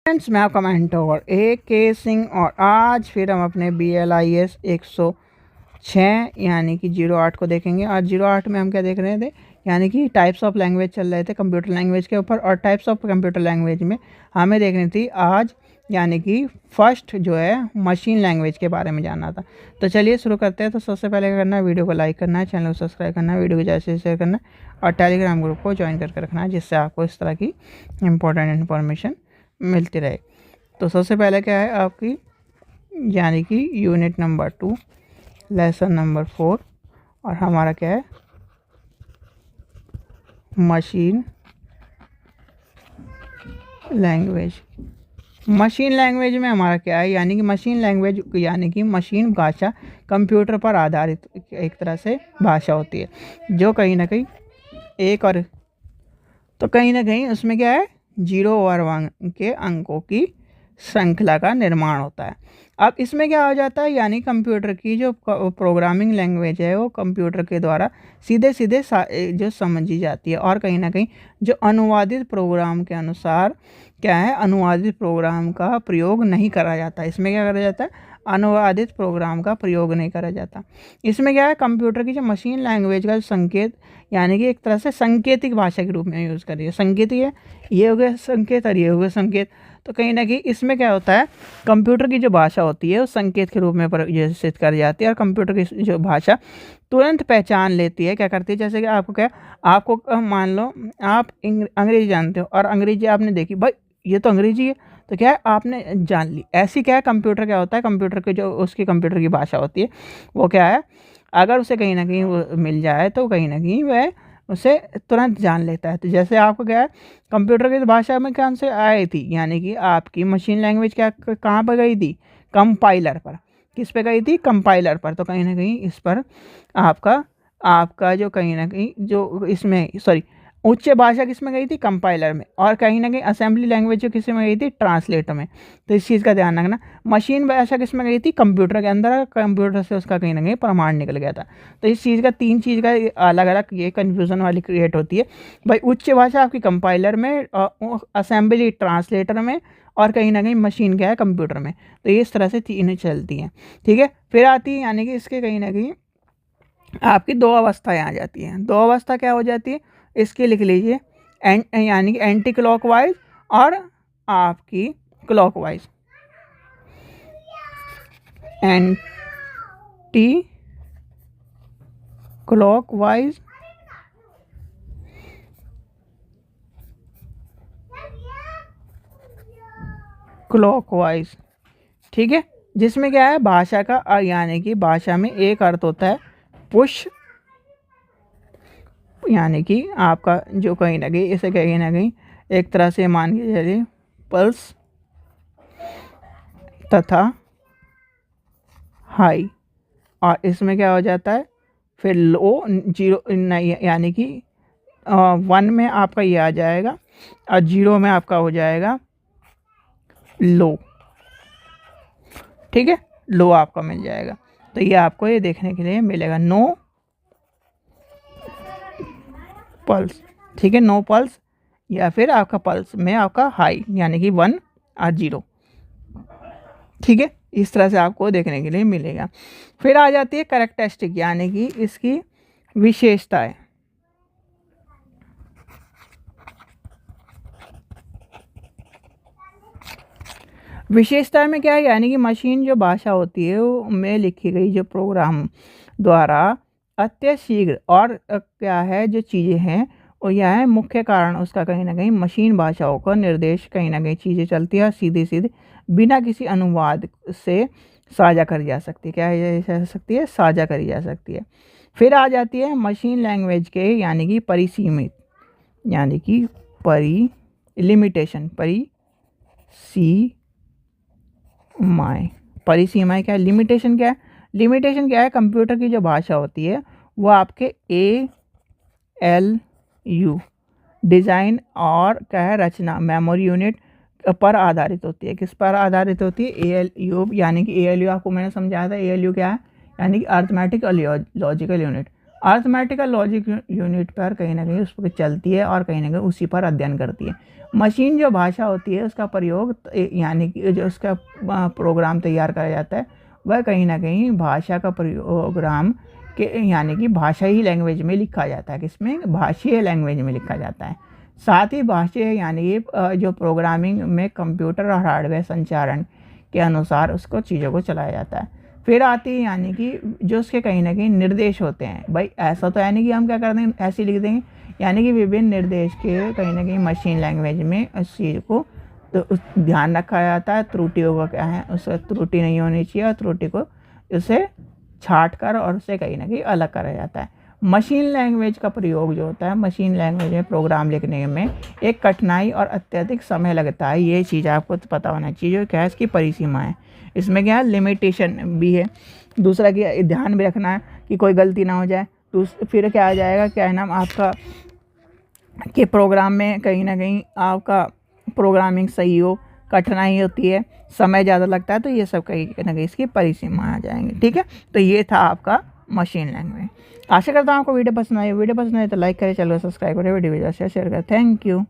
Friends, मैं आपका mentor AK Singh और आज फिर हम अपने BLIS 106 यानी कि 08 को देखेंगे। और 08 में हम क्या देख रहे थे, यानी कि टाइप्स ऑफ लैंग्वेज चल रहे थे कंप्यूटर लैंग्वेज के ऊपर। और टाइप्स ऑफ कंप्यूटर लैंग्वेज में हमें देखनी थी आज, यानी कि फर्स्ट जो है मशीन लैंग्वेज के बारे में जानना था। तो चलिए शुरू करते हैं। तो सबसे पहले क्या करना है, वीडियो को लाइक करना है, चैनल को सब्सक्राइब करना है, वीडियो को ज़्यादा से शेयर करना है और टेलीग्राम ग्रुप को ज्वाइन करके रखना है, जिससे आपको इस तरह की इंपॉर्टेंट इन्फॉर्मेशन मिलती रहे। तो सबसे पहले क्या है आपकी, यानी कि यूनिट नंबर 2 लेसन नंबर 4 और हमारा क्या है मशीन लैंग्वेज। मशीन लैंग्वेज में हमारा क्या है, यानी कि मशीन लैंग्वेज यानी कि मशीन भाषा, कंप्यूटर पर आधारित एक तरह से भाषा होती है, जो कहीं ना कहीं कहीं ना कहीं उसमें क्या है 0 और 1 के अंकों की श्रृंखला का निर्माण होता है। अब इसमें क्या हो जाता है, यानी कंप्यूटर की जो प्रोग्रामिंग लैंग्वेज है वो कंप्यूटर के द्वारा सीधे सीधे जो समझी जाती है, और कहीं ना कहीं जो अनुवादित प्रोग्राम के अनुसार क्या है, अनुवादित प्रोग्राम का प्रयोग नहीं करा जाता। इसमें क्या करा जाता है, अनुवादित प्रोग्राम का प्रयोग नहीं करा जाता। इसमें क्या है, कंप्यूटर की जो मशीन लैंग्वेज का संकेत, यानी कि एक तरह से सांकेतिक भाषा के रूप में यूज़ करिए। संकेत ये हो गया संकेत और ये हो गया संकेत। तो कहीं ना कहीं इसमें क्या होता है, कंप्यूटर की जो भाषा होती है वो संकेत के रूप में परिभाषित कर जाती है, और कंप्यूटर की जो भाषा तुरंत पहचान लेती है। क्या करती है, जैसे कि आपको मान लो आप अंग्रेजी जानते हो और अंग्रेजी आपने देखी, भाई ये तो अंग्रेजी है, तो क्या है आपने जान ली। ऐसी क्या है, कंप्यूटर क्या होता है, कंप्यूटर की जो उसकी कंप्यूटर की भाषा होती है वो क्या है, अगर उसे कहीं ना कहीं वो मिल जाए तो कहीं ना कहीं वह उसे तुरंत जान लेता है। तो जैसे आपको क्या है, कंप्यूटर की भाषा में कौन से आई थी, यानी कि आपकी मशीन लैंग्वेज क्या कहाँ पर गई थी, कंपाइलर पर। किस पे गई थी, कंपाइलर पर। तो कहीं ना कहीं इस पर आपका जो कहीं ना कहीं जो इसमें उच्च भाषा किस में गई थी, कंपाइलर में, और कहीं ना कहीं असेंबली लैंग्वेज जो किस में गई थी, ट्रांसलेटर में। तो इस चीज़ का ध्यान रखना। मशीन भाषा किस में गई थी, कंप्यूटर के अंदर, कंप्यूटर से उसका कहीं ना कहीं प्रमाण निकल गया था। तो इस चीज़ का, तीन चीज़ का अलग अलग ये कन्फ्यूज़न वाली क्रिएट होती है भाई। उच्च भाषा आपकी कंपाइलर में, असेंबली ट्रांसलेटर में, और कहीं ना कहीं मशीन क्या है, कंप्यूटर में। तो इस तरह से तीनों चलती हैं, ठीक है। फिर आती है, यानी कि इसके कहीं ना कहीं आपकी दो अवस्थाएं आ जाती हैं। दो अवस्था क्या हो जाती है, इसके लिख लीजिए, यानी कि एंटी क्लॉकवाइज और आपकी क्लॉकवाइज। एंटी क्लॉकवाइज क्लॉकवाइज, ठीक है। जिसमें क्या है, भाषा का यानी कि भाषा में एक अर्थ होता है पुश, यानी कि आपका जो कहीं ना कहीं इसे कहीं ना कहीं एक तरह से मान के चलिए पल्स तथा हाई। और इसमें क्या हो जाता है, फिर लो 0 यानी कि 1 में आपका ये आ जाएगा और 0 में आपका हो जाएगा लो, ठीक है। लो आपका मिल जाएगा। तो ये आपको ये देखने के लिए मिलेगा, नो पल्स, ठीक है, नो पल्स, या फिर आपका पल्स में आपका हाई, यानी कि 1 और 0, ठीक है। इस तरह से आपको देखने के लिए मिलेगा। फिर आ जाती है कैरेक्टरिस्टिक, यानी कि इसकी विशेषताएं। विशेषता में क्या है, यानी कि मशीन जो भाषा होती है वो में लिखी गई जो प्रोग्राम द्वारा अत्यंत शीघ्र, और क्या है जो चीज़ें हैं और यह है मुख्य कारण उसका कहीं ना कहीं मशीन भाषाओं का निर्देश, कहीं ना कहीं चीज़ें चलती है सीधे सीधे बिना किसी अनुवाद से साझा करी जा सकती है। क्या है, जा सकती है, साझा करी जा सकती है। फिर आ जाती है मशीन लैंग्वेज के, यानी कि परिसीमित, यानी कि परिसीमाएँ क्या है, लिमिटेशन क्या है, लिमिटेशन क्या है, कंप्यूटर की जो भाषा होती है वो आपके ALU डिज़ाइन और क्या है रचना, मेमोरी यूनिट पर आधारित होती है। किस पर आधारित होती है, ALU, यानी कि ALU आपको मैंने समझाया था। ALU क्या है, यानी कि अर्थमेटिक और logical unit. Arithmetical logic unit पर कहीं ना कहीं उस पर चलती है और कहीं ना कहीं उसी पर अध्ययन करती है। मशीन जो भाषा होती है उसका प्रयोग यानी कि जो उसका प्रोग्राम तैयार करा जाता है वह कहीं ना कहीं भाषा का प्रोग्राम के यानी कि भाषाई लैंग्वेज में लिखा जाता है। किसमें? भाषीय लैंग्वेज में लिखा जाता है। साथ ही भाषीय यानी कि जो प्रोग्रामिंग में कंप्यूटर और हार्डवेयर संचारण के अनुसार उसको चीज़ों को चलाया जाता है। फिर आती है यानी कि जो उसके कहीं ना कहीं निर्देश होते हैं। भाई ऐसा तो है नहीं कि हम क्या कर देंगे ऐसे लिख देंगे, यानी कि विभिन्न निर्देश के कहीं ना कहीं मशीन लैंग्वेज में उस चीज़ को तो उस ध्यान रखा जाता है। त्रुटियों का क्या है, उससे त्रुटि नहीं होनी चाहिए और त्रुटि को उसे छाट कर और उसे कहीं ना कहीं अलग करा जाता है। मशीन लैंग्वेज का प्रयोग जो होता है, मशीन लैंग्वेज में प्रोग्राम लिखने में एक कठिनाई और अत्यधिक समय लगता है। ये चीज़ आपको तो पता होना चाहिए। क्या है इसकी परिसीमा है, इसमें क्या है लिमिटेशन भी है। दूसरा कि ध्यान भी रखना है कि कोई गलती ना हो जाए। फिर क्या आ जाएगा, क्या है नाम आपका कि प्रोग्राम में कहीं ना कहीं आपका प्रोग्रामिंग सही हो, कठिनाई होती है, समय ज़्यादा लगता है, तो ये सब कहीं ना कहीं इसकी परिसीमा आ जाएंगे। ठीक है, तो ये था आपका मशीन लैंग्वेज। आशा करता हूँ आपको वीडियो पसंद आई। वीडियो पसंद आए तो लाइक करें, चलो सब्सक्राइब करें, वीडियो शेयर करें। Thank you.